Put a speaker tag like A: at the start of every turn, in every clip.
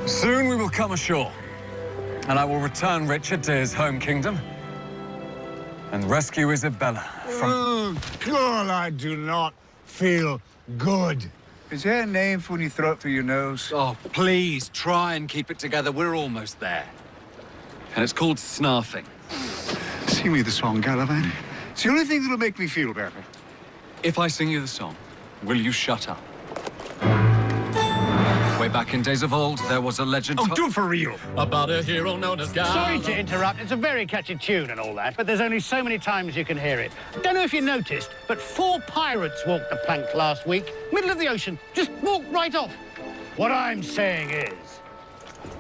A: Soon we will come ashore, and I will return Richard to his home kingdom and rescue Isabella from...
B: Oh, God, I do not feel good.
C: Is there a name for when you throw it through your nose?
A: Oh, please, try and keep it together. We're almost there. And it's called snarfing.
C: Sing me the song, Gallivant. It's the only thing that'll make me feel better.
A: If I sing you the song, will you shut up? Way back in days of old, there was a legend...
B: Oh, do it for real.
A: About a hero known as Gallivant.
D: Sorry to interrupt. It's a very catchy tune and all that, but there's only so many times you can hear it. Don't know if you noticed, but 4 pirates walked the plank last week. Middle of the ocean. Just walked right off. What I'm saying is,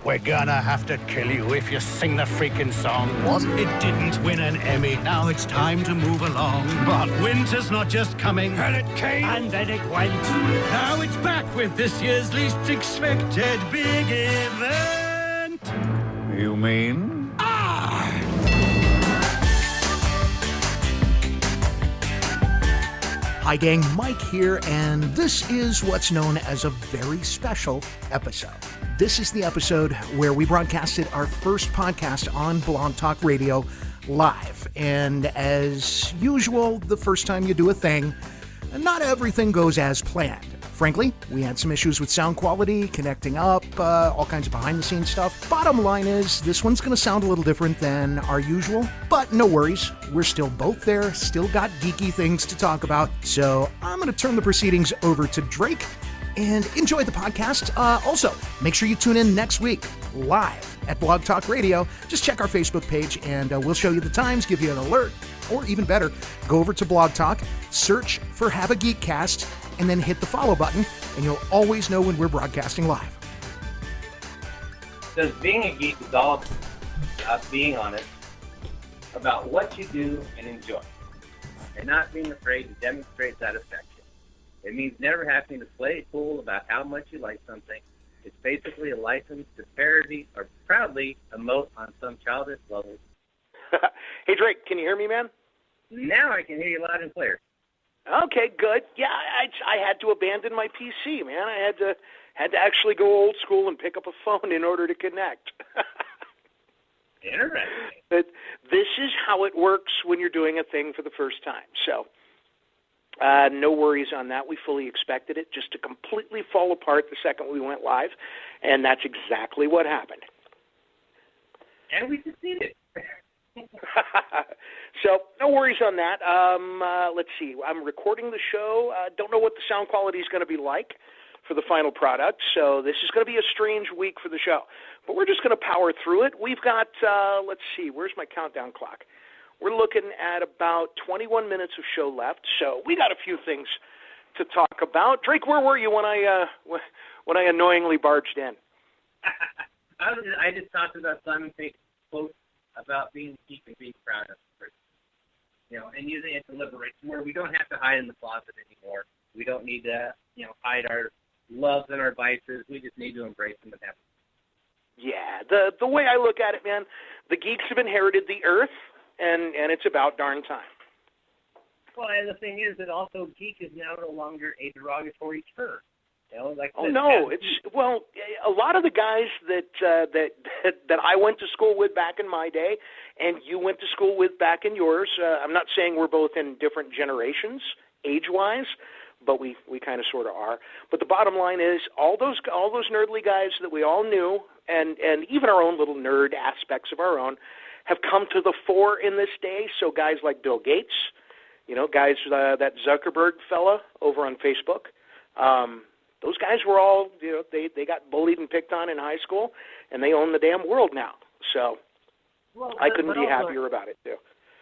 D: we're gonna have to kill you if you sing the freaking song. What? It didn't win an Emmy. Now it's time to move along. But winter's not just coming. And it came. And then it went. Now it's back with this year's least expected big event.
C: You mean?
E: Hi gang, Mike here, and this is what's known as a very special episode. This is the episode where we broadcasted our first podcast on Blog Talk Radio live. And as usual, the first time you do a thing, not everything goes as planned. Frankly, we had some issues with sound quality, connecting up, all kinds of behind-the-scenes stuff. Bottom line is, this one's going to sound a little different than our usual, but no worries. We're still both there, still got geeky things to talk about, so I'm going to turn the proceedings over to Drake and enjoy the podcast. Also, make sure you tune in next week, live at Blog Talk Radio. Just check our Facebook page, and we'll show you the times, give you an alert, or even better, go over to Blog Talk, search for Hava-Geek-Cast, and then hit the follow button, and you'll always know when we're broadcasting live.
F: Because being a geek is all about being honest about what you do and enjoy, and not being afraid to demonstrate satisfaction. It means never having to play it cool about how much you like something. It's basically a license to parody or proudly emote on some childish level.
G: Hey, Drake, can you hear me, man?
F: Now I can hear you loud and clear.
G: Okay, good. Yeah, I had to abandon my PC, man. I had to actually go old school and pick up a phone in order to connect.
F: Interesting.
G: But this is how it works when you're doing a thing for the first time. So no worries on that. We fully expected it just to completely fall apart the second we went live, and that's exactly what happened.
F: And we succeeded.
G: So no worries on that. Let's see. I'm recording the show. Don't know what the sound quality is going to be like for the final product, so this is going to be a strange week for the show. But we're just going to power through it. We've got, let's see, where's my countdown clock? We're looking at about 21 minutes of show left, so we got a few things to talk about. Drake, where were you when I annoyingly barged in?
F: I just talked about Simon Pegg's quote about being a geek and being proud of it. You know, and using it to liberate, where we don't have to hide in the closet anymore. We don't need to, hide our loves and our vices. We just need to embrace them and have them.
G: Yeah, the way I look at it, man, the geeks have inherited the earth, and it's about darn time.
F: Well, and the thing is that also geek is now no longer a derogatory term.
G: A lot of the guys that I went to school with back in my day, and you went to school with back in yours. I'm not saying we're both in different generations, age-wise, but we kind of sort of are. But the bottom line is, all those nerdly guys that we all knew, and even our own little nerd aspects of our own, have come to the fore in this day. So guys like Bill Gates, guys that Zuckerberg fella over on Facebook. Those guys were all, they got bullied and picked on in high school, and they own the damn world now. So I couldn't be happier about it, too.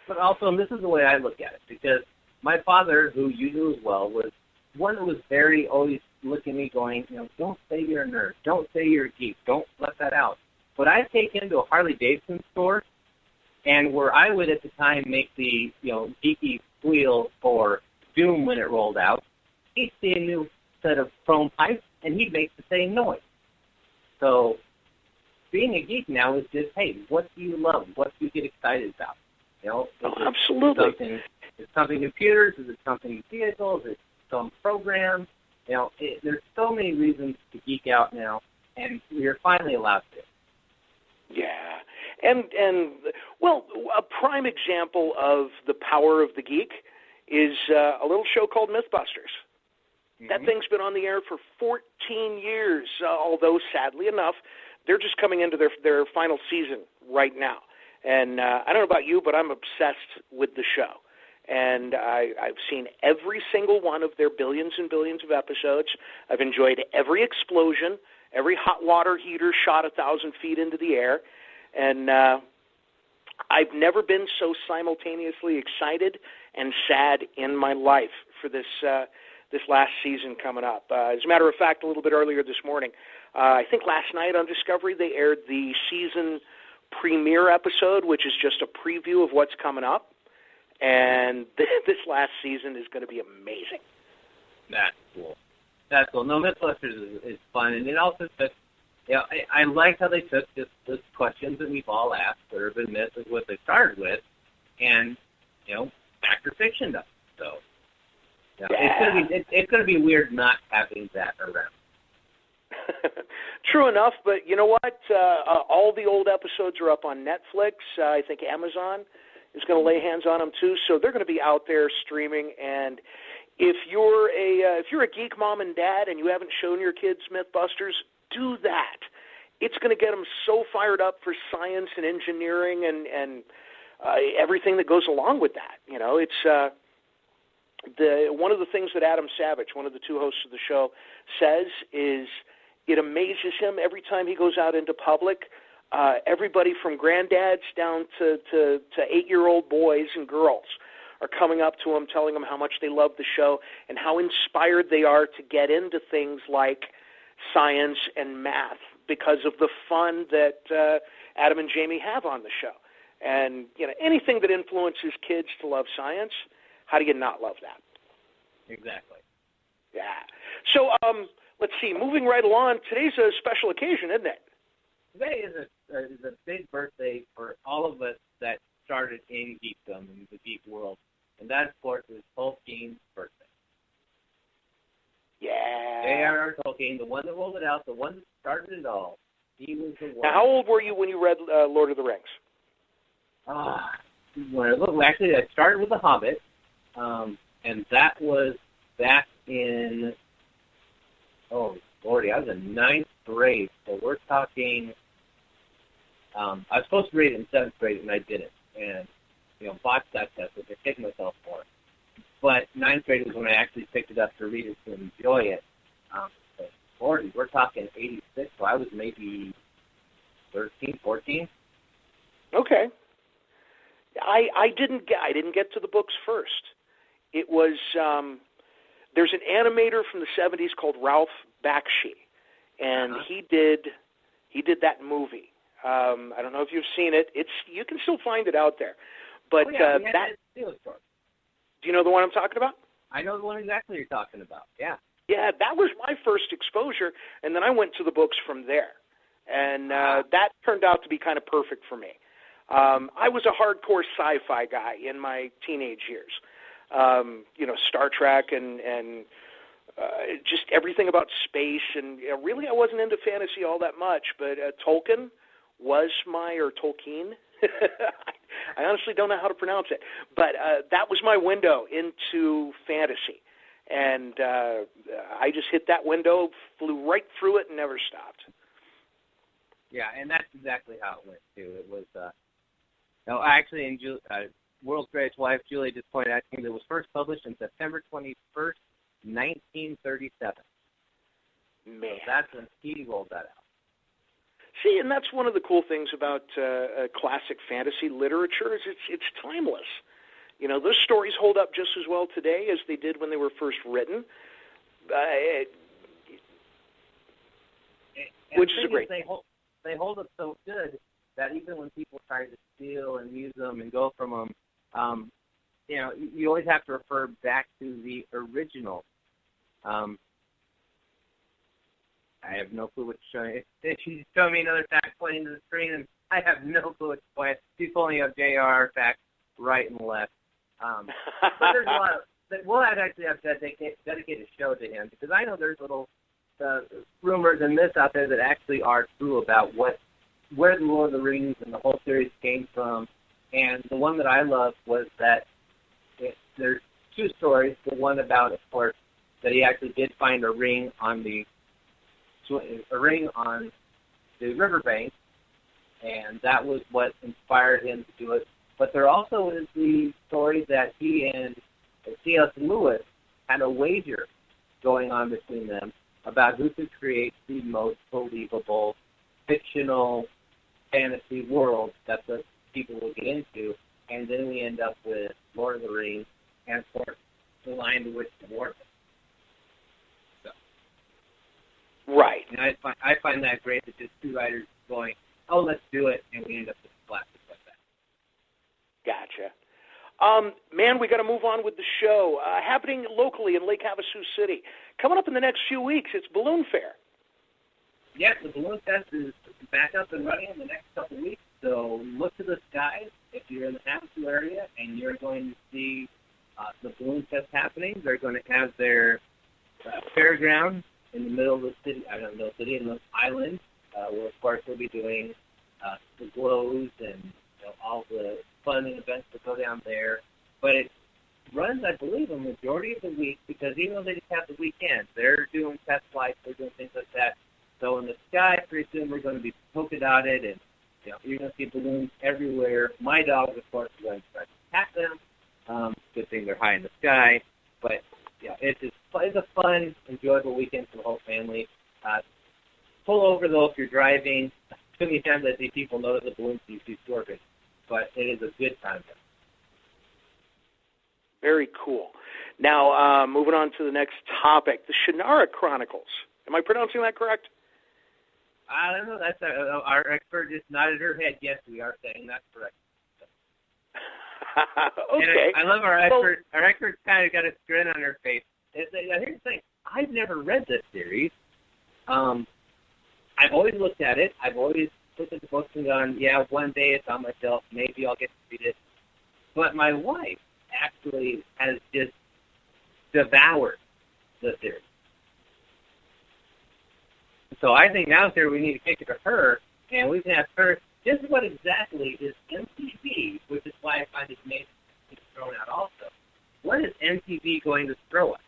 F: But also, and this is the way I look at it, because my father, who you knew as well, was one who was very always looking at me going, don't say you're a nerd. Don't say you're a geek. Don't let that out. But I take him to a Harley-Davidson store, and where I would at the time make the, geeky squeal for Doom when it rolled out, he'd see a new set of chrome pipes, and he'd make the same noise. So being a geek now is just, hey, what do you love? What do you get excited about?
G: Absolutely.
F: Is it something computers? Is it something vehicles? Is it some program? There's so many reasons to geek out now. and we're finally allowed to.
G: Yeah. And well, a prime example of the power of the geek is a little show called Mythbusters. Mm-hmm. That thing's been on the air for 14 years, although sadly enough, they're just coming into their final season right now. And I don't know about you, but I'm obsessed with the show. And I've seen every single one of their billions and billions of episodes. I've enjoyed every explosion, every hot water heater shot 1,000 feet into the air. And I've never been so simultaneously excited and sad in my life for this last season coming up. As a matter of fact, a little bit earlier this morning, I think last night on Discovery, they aired the season premiere episode, which is just a preview of what's coming up. And this last season is going to be amazing.
F: That's cool. That's cool. No, Mythbusters is fun. And it also took, I like how they took just the questions that we've all asked, urban myth is what they started with, and, fact or fiction them. So, it's going to be weird not having that around.
G: True enough, but you know what? All the old episodes are up on Netflix. I think Amazon is going to lay hands on them too, so they're going to be out there streaming. And if you're a geek mom and dad and you haven't shown your kids Mythbusters, do that. It's going to get them so fired up for science and engineering and everything that goes along with that. It's one of the things that Adam Savage, one of the two hosts of the show, says is it amazes him every time he goes out into public. Everybody from granddads down to 8-year-old boys and girls are coming up to him, telling him how much they love the show and how inspired they are to get into things like science and math because of the fun that Adam and Jamie have on the show. And anything that influences kids to love science, how do you not love that?
F: Exactly.
G: Yeah. So let's see. Moving right along, today's a special occasion, isn't it?
F: Today is a big birthday for all of us that started in geekdom, in the geek world. And that, of course, is Tolkien's birthday.
G: Yeah.
F: J.R.R. Tolkien, the one that rolled it out, the one that started it all. He was the one.
G: Now, how old were you when you read Lord of the Rings?
F: Actually, I started with The Hobbit, and that was back in, oh, Lordy, I was in 9th grade, so we're talking, I was supposed to read it in 7th grade, and I didn't, and, botched that test, which I kicked myself for. But 9th grade was when I actually picked it up to read it to enjoy it. Lordy, we're talking 86, so I was maybe 13, 14.
G: Okay. I didn't get to the books first. It was there's an animator from the 70s called Ralph Bakshi, and he did that movie. I don't know if you've seen it. You can still find it out there. But do you know the one I'm talking about?
F: I know the one exactly you're talking about. Yeah.
G: Yeah, that was my first exposure, and then I went to the books from there. And that turned out to be kind of perfect for me. I was a hardcore sci-fi guy in my teenage years. Star Trek and just everything about space. And really I wasn't into fantasy all that much, but Tolkien was or Tolkien. I honestly don't know how to pronounce it. But that was my window into fantasy. And I just hit that window, flew right through it, and never stopped.
F: Yeah, and that's exactly how it went, too. It was, actually, in World's Greatest Wife, Julie just pointed out to me that it was first published on September 21st, 1937.
G: Man.
F: So that's when he rolled that out.
G: See, and that's one of the cool things about classic fantasy literature is it's timeless. Those stories hold up just as well today as they did when they were first written, which is a great thing.
F: They hold up so good that even when people try to steal and use them and go from them, you always have to refer back to the original. I have no clue what to show you. She's showing me another fact pointing to the screen, and I have no clue what to point. She's pulling up JR facts right and left. But there's a lot of. We'll actually have to dedicate a show to him because I know there's little rumors and myths out there that actually are true about where the Lord of the Rings and the whole series came from. And the one that I loved was that there's two stories. The one about, of course, that he actually did find a ring on the riverbank, and that was what inspired him to do it. But there also is the story that he and C.S. Lewis had a wager going on between them about who could create the most believable fictional fantasy world that the people will get into, and then we end up with Lord of the Rings and, of course, The Lion, the Witch, and the Wardrobe.
G: Right.
F: And I find that great that just two writers going, oh, let's do it, and we end up with a classic like that.
G: Gotcha. Man, we got to move on with the show. Happening locally in Lake Havasu City. Coming up in the next few weeks, it's Balloon Fair.
F: Yes, the Balloon Fest is back up and running in the next couple of weeks, so look to the skies if you're in the Havasu area and you're going to see the Balloon Fest happening. They're going to have their fairground in the middle of the city, in the island, where, of course, we'll be doing the glows and all the fun and events that go down there. But it runs, I believe, a majority of the week because even though they just have the weekend, they're doing test flights, they're doing things like that. So in the sky, pretty soon we're going to be polka dotted, and you're going to see balloons everywhere. My dogs, of course, are going to try to pat them. Good thing they're high in the sky. But it's a fun, enjoyable weekend for the whole family. Pull over, though, if you're driving. Too many times I see people notice the balloons you see scorpions. But it is a good time.
G: Very cool. Now, moving on to the next topic, the Shannara Chronicles. Am I pronouncing that correct?
F: I don't know. That's our expert just nodded her head. Yes, we are saying that's correct.
G: Okay.
F: And I love our expert. Our expert's kind of got a grin on her face. Here's the thing. I've never read this series. I've always looked at it. I've always looked at the books and gone, yeah, one day it's on my shelf. Maybe I'll get to read it. But my wife actually has just devoured the series. So I think now, sir, we need to kick it to her, and we can ask her just what exactly is MTV, which is why I find it amazing it's thrown out also. What is MTV going to throw us?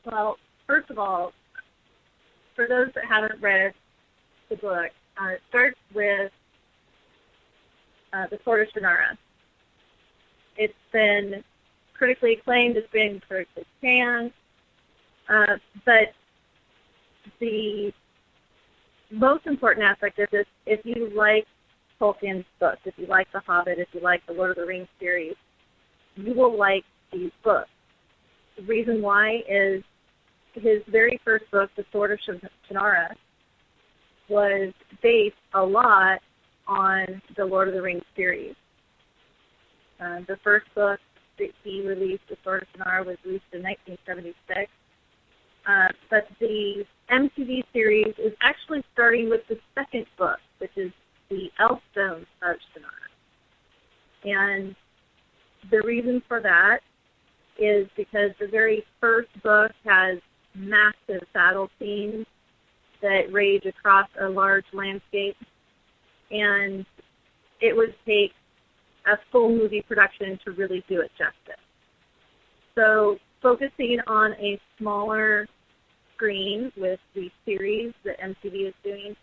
H: Well, first of all, for those that haven't read the book, it starts with the Sword of Shannara. It's been critically acclaimed, it's been critically panned, but the most important aspect of this, if you like Tolkien's books, if you like The Hobbit, if you like the Lord of the Rings series, you will like these books. The reason why is his very first book, The Sword of Shannara, was based a lot on the Lord of the Rings series. The first book that he released, The Sword of Shannara, was released in 1976. But the MTV series is actually starting with the second book, which is The Elfstones of Shannara. And the reason for that is because the very first book has massive battle scenes that rage across a large landscape, and it would take a full movie production to really do it justice. So focusing on a smaller screen with the series that MTV is doing,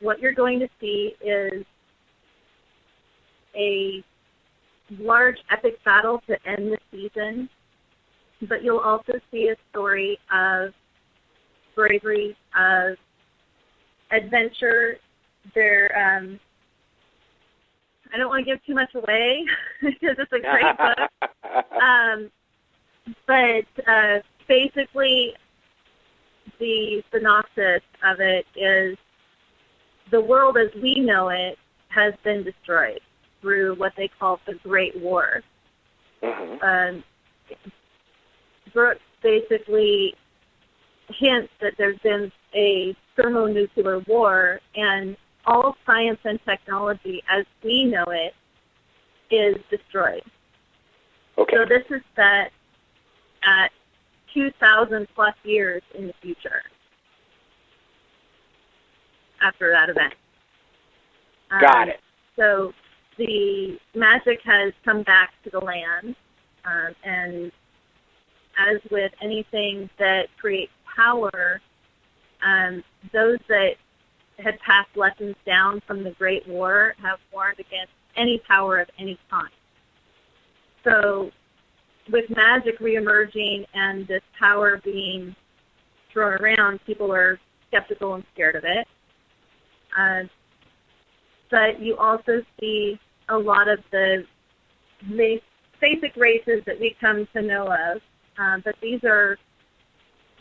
H: what you're going to see is a large epic battle to end the season, but you'll also see a story of bravery, of adventure. I don't want to give too much away because it's a great book. But basically, the synopsis of it is the world as we know it has been destroyed through what they call the Great War. Brooks basically hints that there's been a thermonuclear war, and all science and technology as we know it is destroyed.
G: Okay.
H: So this is set at 2,000 plus years in the future after that event.
G: Got it.
H: So the magic has come back to the land, and as with anything that creates power, those that had passed lessons down from the Great War have warned against any power of any kind. So with magic reemerging and this power being thrown around, people are skeptical and scared of it. But you also see a lot of the basic races that we come to know of, but these are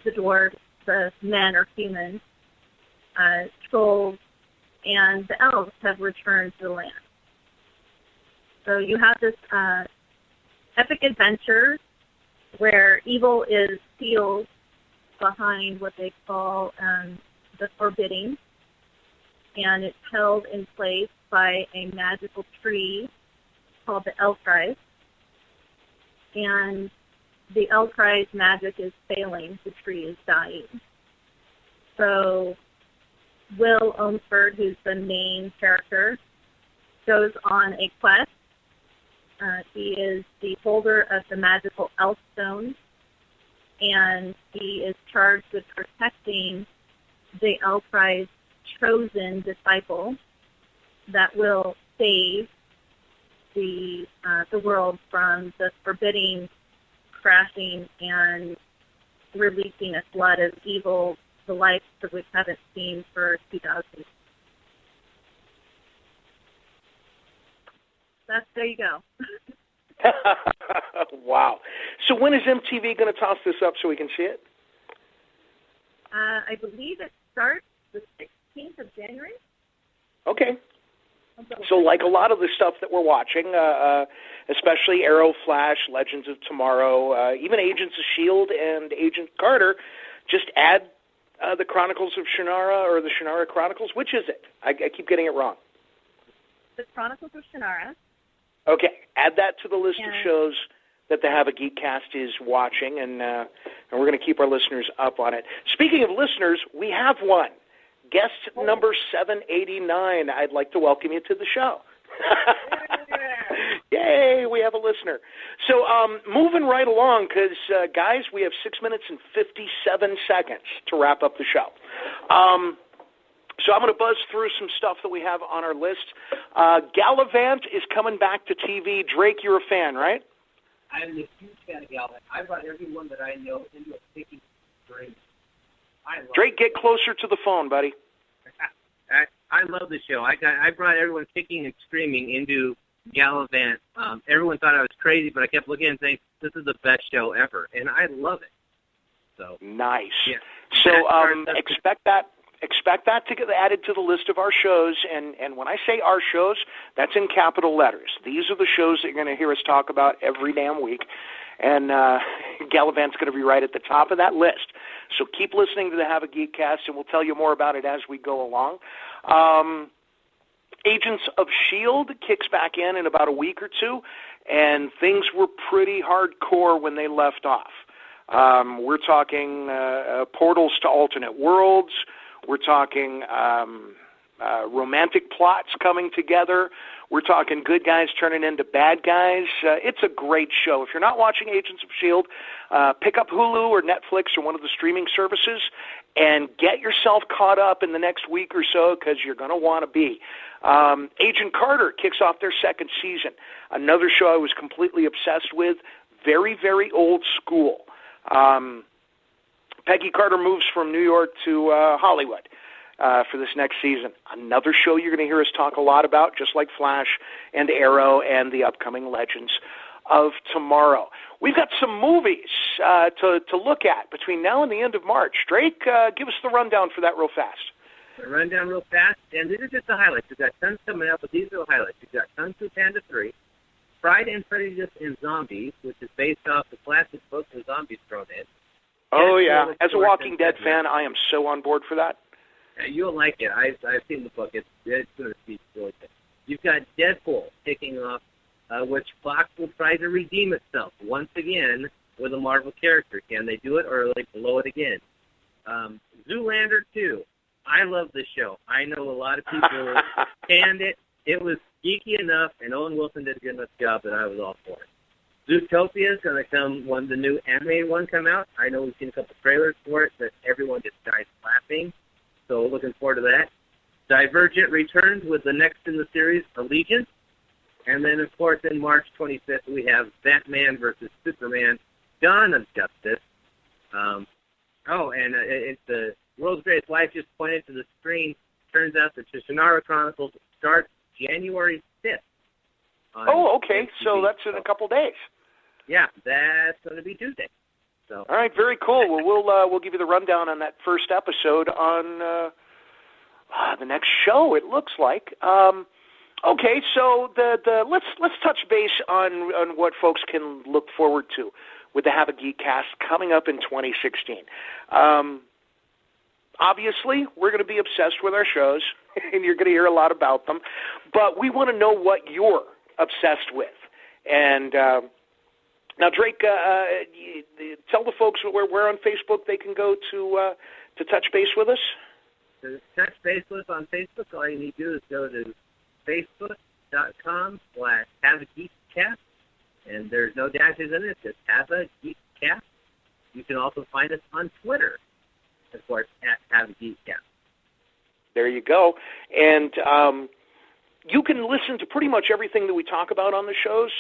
H: the dwarves, the men or humans, trolls, and the elves have returned to the land. So you have this epic adventure where evil is sealed behind what they call the forbidding, and it's held in place by a magical tree called the Elfrize. And the Elfrize magic is failing. The tree is dying. So Will Ohmsford, who's the main character, goes on a quest. He is the holder of the magical elf stone, and he is charged with protecting the Elfrize chosen disciple that will save the world from the forbidding crashing and releasing a flood of evil, the likes of which haven't seen for 2,000 years. There you go.
G: Wow. So when is MTV going to toss this up so we can see it?
H: I believe it starts the 16th of January.
G: Okay. So like a lot of the stuff that we're watching, especially Arrow, Flash, Legends of Tomorrow, even Agents of S.H.I.E.L.D. and Agent Carter, just add the Chronicles of Shannara or the Shannara Chronicles. Which is it? I keep getting it wrong.
H: The Chronicles of Shannara.
G: Okay. Add that to the list of shows that the Hava-Geek-Cast is watching, and we're going to keep our listeners up on it. Speaking of listeners, we have one. Guest number 789. I'd like to welcome you to the show. Yay, we have a listener. So moving right along, because, guys, we have 6 minutes and 57 seconds to wrap up the show. So I'm going to buzz through some stuff that we have on our list. Gallivant is coming back to TV. Drake, you're a fan, right?
F: I'm a huge fan of Gallivant. I brought everyone that I know into a picking stream.
G: Drake, get closer to the phone, buddy.
F: I love the show. I brought everyone kicking and screaming into Gallivant. Everyone thought I was crazy, but I kept looking and saying, this is the best show ever, and I love it. So
G: nice.
F: Yeah.
G: So expect that to get added to the list of our shows, and when I say our shows, that's in capital letters. These are the shows that you're going to hear us talk about every damn week, and Gallivant's going to be right at the top of that list. So keep listening to the Hava-Geek-Cast, and we'll tell you more about it as we go along. Agents of S.H.I.E.L.D. kicks back in about a week or two, and things were pretty hardcore when they left off. We're talking portals to alternate worlds. We're talking romantic plots coming together. We're talking good guys turning into bad guys. It's a great show. If you're not watching Agents of S.H.I.E.L.D., pick up Hulu or Netflix or one of the streaming services and get yourself caught up in the next week or so, because you're going to want to be. Agent Carter kicks off their second season. Another show I was completely obsessed with, very, very old school. Peggy Carter moves from New York to Hollywood for this next season. Another show you're going to hear us talk a lot about, just like Flash and Arrow and the upcoming Legends of Tomorrow. We've got some movies to look at between now and the end of March. Drake, give us the rundown for that real fast.
F: The rundown real fast, and these are just the highlights. We've got tons coming up, but these are the highlights. We've got Kung Fu Panda 3, Pride and Prejudice and Zombies, which is based off the classic book The Zombies Thrown In.
G: Oh, yeah. As a Walking Dead fan, I am so on board for that.
F: You'll like it. I've seen the book. It's going to be really good. You've got Deadpool kicking off, which Fox will try to redeem itself. Once again, with a Marvel character. Can they do it, or will they blow it again? Zoolander 2. I love this show. I know a lot of people canned it. It was geeky enough, and Owen Wilson did a good enough job that I was all for it. Zootopia is going to come when the new animated one come out. I know we've seen a couple trailers for it that everyone just dies laughing. So looking forward to that. Divergent returns with the next in the series, Allegiance. And then, of course, in March 25th, we have Batman versus Superman, Dawn of Justice. It's the World's Greatest Wife just pointed to the screen. Turns out that the Shannara Chronicles starts January 5th.
G: Oh, okay.
F: MTV.
G: So that's in a couple days.
F: Yeah, that's going to be Tuesday. So.
G: All right, very cool. Well, we'll give you the rundown on that first episode on the next show. It looks like. Okay, so let's touch base on what folks can look forward to with the Hava-Geek-Cast coming up in 2016. Obviously, we're going to be obsessed with our shows, and you're going to hear a lot about them. But we want to know what you're obsessed with. And now, Drake, tell the folks where on Facebook they can go to touch base with us.
F: To touch base with us on Facebook, all you need to do is go to facebook.com/Hava-Geek-Cast, and there's no dashes in it. It's just Hava-Geek-Cast. You can also find us on Twitter, of course, at Hava-Geek-Cast.
G: There you go. And you can listen to pretty much everything that we talk about on the shows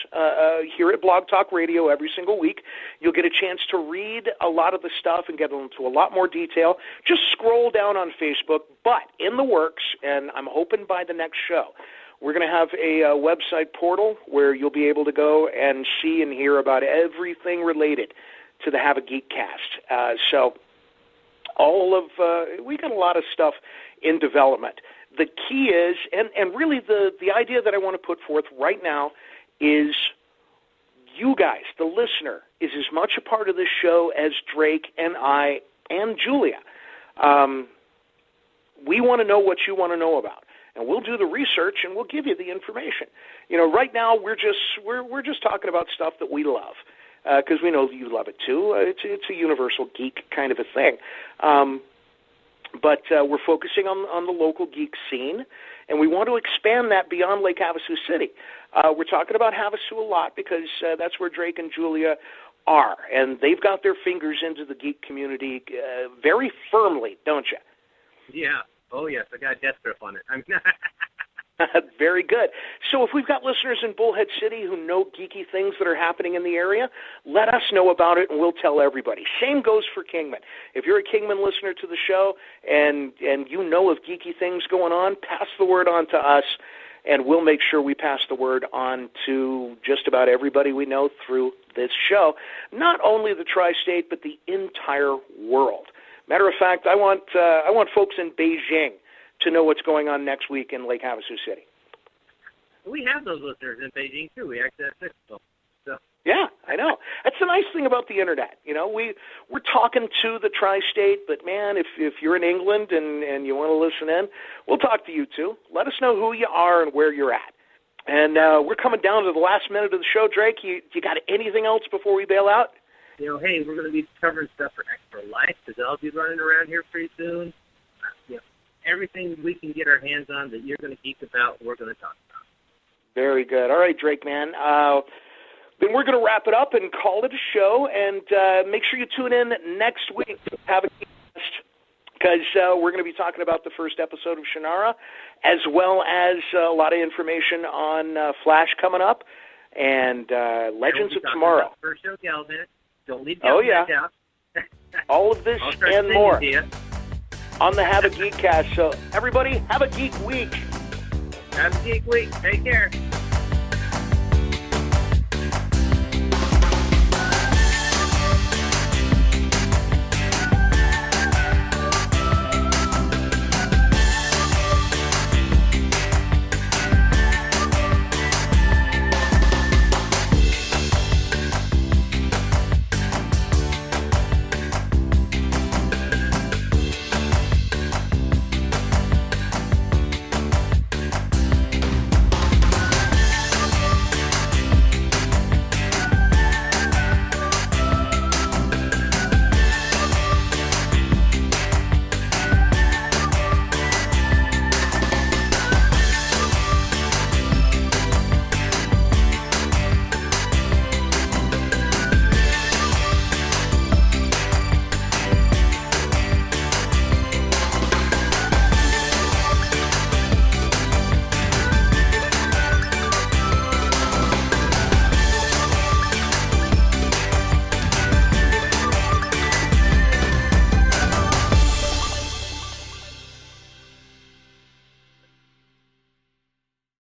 G: here at Blog Talk Radio every single week. You'll get a chance to read a lot of the stuff and get into a lot more detail. Just scroll down on Facebook. But in the works, and I'm hoping by the next show, we're going to have a website portal where you'll be able to go and see and hear about everything related to the Hava-Geek-Cast. So we got a lot of stuff in development. The key is, and really the idea that I want to put forth right now is you guys, the listener, is as much a part of this show as Drake and I and Julia. We want to know what you want to know about, and we'll do the research and we'll give you the information. You know, right now we're just talking about stuff that we love because we know you love it too. It's a universal geek kind of a thing. But we're focusing on the local geek scene, and we want to expand that beyond Lake Havasu City. We're talking about Havasu a lot because that's where Drake and Julia are, and they've got their fingers into the geek community very firmly, don't you?
F: Yeah. Oh, yes. I got a death grip on it.
G: Very good. So if we've got listeners in Bullhead City who know geeky things that are happening in the area, let us know about it, and we'll tell everybody. Same goes for Kingman. If you're a Kingman listener to the show and you know of geeky things going on, pass the word on to us, and we'll make sure we pass the word on to just about everybody we know through this show. Not only the tri-state, but the entire world. Matter of fact, I want folks in Beijing to know what's going on next week in Lake Havasu City.
F: We have those listeners in Beijing, too. We actually have 6 of them. So.
G: Yeah, I know. That's the nice thing about the Internet. You know, we're talking to the tri-state, but, man, if you're in England and you want to listen in, we'll talk to you, too. Let us know who you are and where you're at. And we're coming down to the last minute of the show, Drake. You got anything else before we bail out?
F: You know, hey, we're going to be covering stuff for Extra Life because I'll be running around here pretty soon. Everything we can get our hands on that you're going to geek about, we're going to talk about. Very good. All right, Drake, man. Then we're going to wrap it up and call it a show, and make sure you tune in next week to Hava-Geek-Cast because we're going to be talking about the first episode of Shannara, as well as a lot of information on Flash coming up and Legends of Tomorrow. First show, Galvan. Don't leave Galvan out. All of this and more on the Hava-Geek-Cast. So, everybody, have a geek week. Have a geek week. Take care.